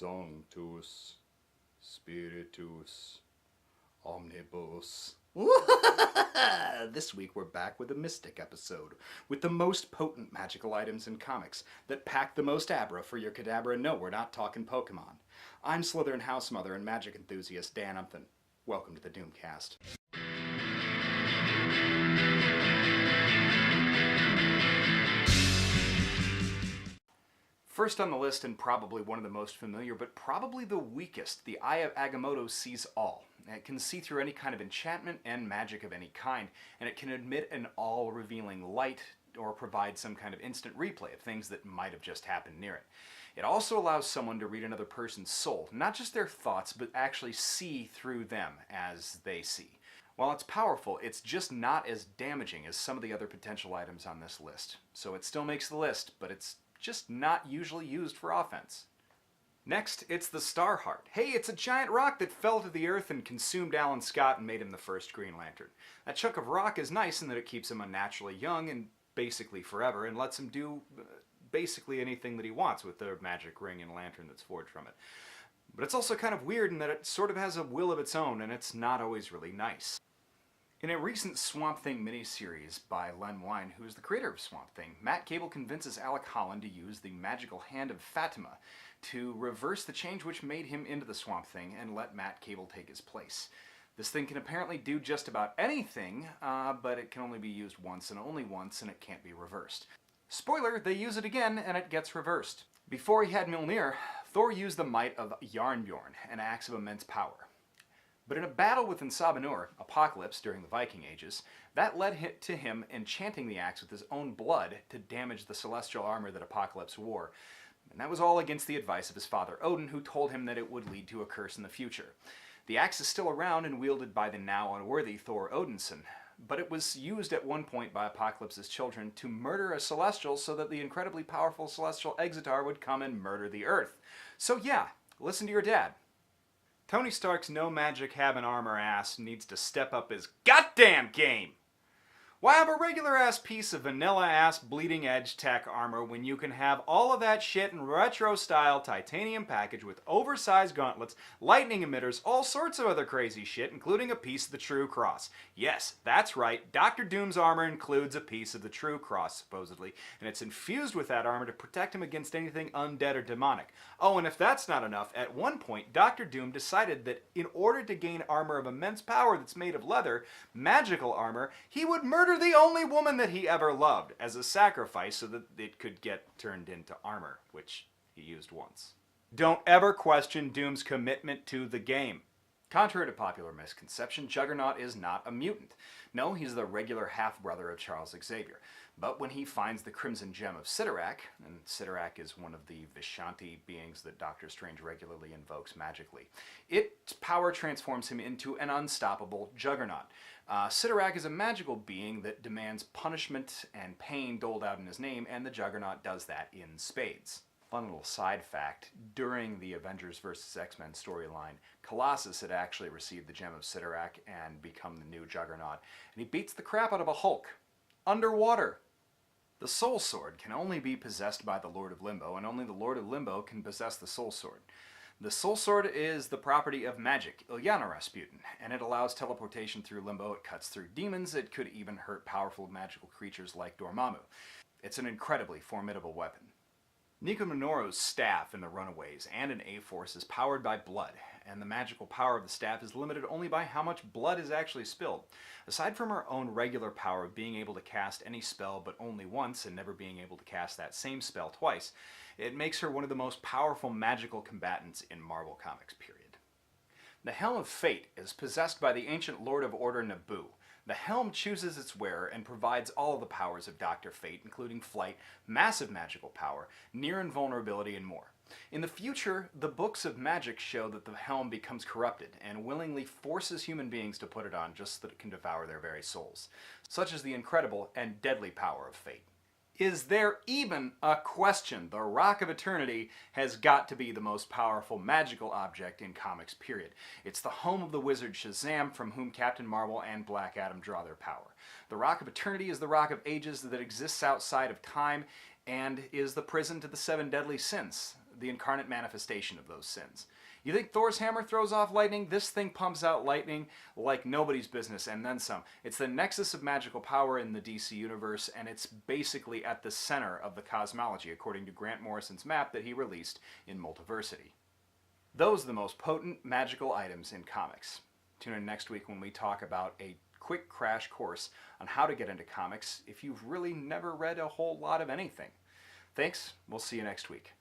Sanctus Spiritus Omnibus. This week we're back with a Mystic episode, with the most potent magical items in comics that pack the most abra for your cadabra. No, we're not talking Pokemon. I'm Slytherin Housemother and magic enthusiast Dan Umphin. Welcome to the Doomcast. First on the list, and probably one of the most familiar, but probably the weakest, the Eye of Agamotto sees all. It can see through any kind of enchantment and magic of any kind, and it can emit an all-revealing light or provide some kind of instant replay of things that might have just happened near it. It also allows someone to read another person's soul, not just their thoughts, but actually see through them as they see. While it's powerful, it's just not as damaging as some of the other potential items on this list. So it still makes the list, but it's just not usually used for offense. Next, it's the Starheart. Hey, it's a giant rock that fell to the earth and consumed Alan Scott and made him the first Green Lantern. That chunk of rock is nice in that it keeps him unnaturally young and basically forever, and lets him do basically anything that he wants with the magic ring and lantern that's forged from it. But it's also kind of weird in that it sort of has a will of its own, and it's not always really nice. In a recent Swamp Thing miniseries by Len Wein, who is the creator of Swamp Thing, Matt Cable convinces Alec Holland to use the magical hand of Fatima to reverse the change which made him into the Swamp Thing and let Matt Cable take his place. This thing can apparently do just about anything, but it can only be used once and only once, and it can't be reversed. Spoiler, they use it again and it gets reversed. Before he had Mjolnir, Thor used the might of Jarnbjorn, an axe of immense power. But in a battle with Ensabanur, Apocalypse, during the Viking Ages, that led to him enchanting the axe with his own blood to damage the celestial armor that Apocalypse wore. And that was all against the advice of his father Odin, who told him that it would lead to a curse in the future. The axe is still around and wielded by the now unworthy Thor Odinson, but it was used at one point by Apocalypse's children to murder a Celestial so that the incredibly powerful Celestial Exitar would come and murder the Earth. So yeah, listen to your dad. Tony Stark's no magic having armor ass needs to step up his goddamn game! Why have a regular ass piece of vanilla ass bleeding edge tech armor when you can have all of that shit in retro style titanium package with oversized gauntlets, lightning emitters, all sorts of other crazy shit, including a piece of the True Cross? Yes, that's right, Dr. Doom's armor includes a piece of the True Cross, supposedly, and it's infused with that armor to protect him against anything undead or demonic. Oh, and if that's not enough, at one point Dr. Doom decided that in order to gain armor of immense power that's made of leather, magical armor, he would murder the only woman that he ever loved as a sacrifice so that it could get turned into armor, which he used once. Don't ever question Doom's commitment to the game. Contrary to popular misconception, Juggernaut is not a mutant. No, he's the regular half-brother of Charles Xavier. But when he finds the Crimson Gem of Cyttorak, and Cyttorak is one of the Vishanti beings that Doctor Strange regularly invokes magically, its power transforms him into an unstoppable Juggernaut. Cyttorak is a magical being that demands punishment and pain doled out in his name, and the Juggernaut does that in spades. Fun little side fact, during the Avengers vs. X-Men storyline, Colossus had actually received the Gem of Cyttorak and become the new Juggernaut, and he beats the crap out of a Hulk. Underwater! The Soul Sword can only be possessed by the Lord of Limbo, and only the Lord of Limbo can possess the Soul Sword. The Soul Sword is the property of magic, Ilyana Rasputin, and it allows teleportation through Limbo, it cuts through demons, it could even hurt powerful magical creatures like Dormammu. It's an incredibly formidable weapon. Nico Minoru's staff in the Runaways and in A-Force is powered by blood, and the magical power of the staff is limited only by how much blood is actually spilled. Aside from her own regular power of being able to cast any spell but only once and never being able to cast that same spell twice, it makes her one of the most powerful magical combatants in Marvel Comics, period. The Helm of Fate is possessed by the ancient Lord of Order Naboo. The helm chooses its wearer and provides all of the powers of Dr. Fate, including flight, massive magical power, near invulnerability, and more. In the future, the books of magic show that the helm becomes corrupted and willingly forces human beings to put it on just so that it can devour their very souls. Such is the incredible and deadly power of fate. Is there even a question? The Rock of Eternity has got to be the most powerful magical object in comics, period. It's the home of the wizard Shazam, from whom Captain Marvel and Black Adam draw their power. The Rock of Eternity is the Rock of Ages that exists outside of time and is the prison to the 7 deadly sins. the incarnate manifestation of those sins. You think Thor's hammer throws off lightning? This thing pumps out lightning like nobody's business, and then some. It's the nexus of magical power in the DC universe, and it's basically at the center of the cosmology, according to Grant Morrison's map that he released in Multiversity. Those are the most potent magical items in comics. Tune in next week when we talk about a quick crash course on how to get into comics if you've really never read a whole lot of anything. Thanks. We'll see you next week.